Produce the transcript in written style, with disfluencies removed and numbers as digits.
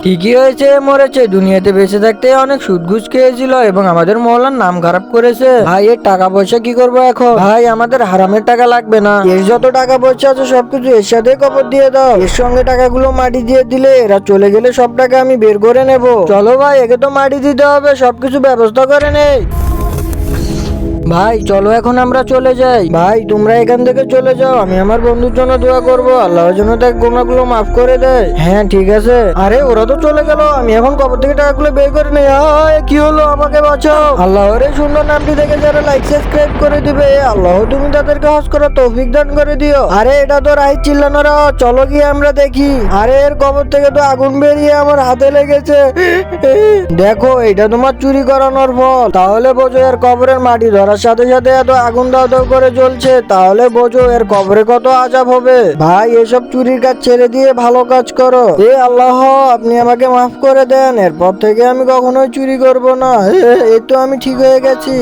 ঠিকই হয়েছে, মরেছে। দুনিয়াতে বেঁচে থাকতে অনেক সুদ ঘুষ খেয়েছিল এবং আমাদের মহল্লার নাম খারাপ করেছে। ভাই এর টাকা পয়সা কি করবো এখন? ভাই আমাদের হারামের টাকা লাগবে না, এর যত টাকা পয়সা আছে সবকিছু এর সাথে কবর দিয়ে দাও। এর সঙ্গে টাকাগুলো মাটি দিয়ে দিলে এরা চলে গেলে সব টাকা আমি বের করে নেব। চলো ভাই, একে তো মাটি দিতে হবে, সবকিছু ব্যবস্থা করে নেই। ভাই চলো এখন আমরা চলে যাই। ভাই তোমরা এখান থেকে চলে যাও, আমি আমার বন্ধুর জন্য দোয়া করব, আল্লাহ যেন তার গুনাহগুলো মাফ করে দেয়। হ্যাঁ ঠিক আছে। আরে ওরা তো চলে গেল, আমি এখন কবর থেকে টাকাগুলো বের করে নেই। কি হলো, আমাকে বাঁচাও। আল্লাহর এই সুন্দর নামটি দেখে যারা লাইক সাবস্ক্রাইব করে দিবে, আল্লাহ তুমি তাদেরকে হজ করার তৌফিক দান করে দিও। আরে এটা তো রাইট চিল্লানোর আওয়াজ, চলো গিয়ে আমরা দেখি। আরে এর কবর থেকে তো আগুন বেরিয়ে আমার হাতে লেগেছে। দেখো এটা তোমার চুরি করানোর ফল। তাহলে বোঝো এর কবরের মাটি ধরার সাথে সাথে এত আগুন দাও দাও করে জ্বলছে, তাহলে বোঝো এর কবরে কত আযাব হবে। ভাই এসব চুরির কাজ ছেড়ে দিয়ে ভালো কাজ করো। আল্লাহ আপনি আমাকে মাফ করে দেন, এরপর থেকে আমি কখনোই চুরি করব না। এই তো আমি ঠিক হয়ে গেছি।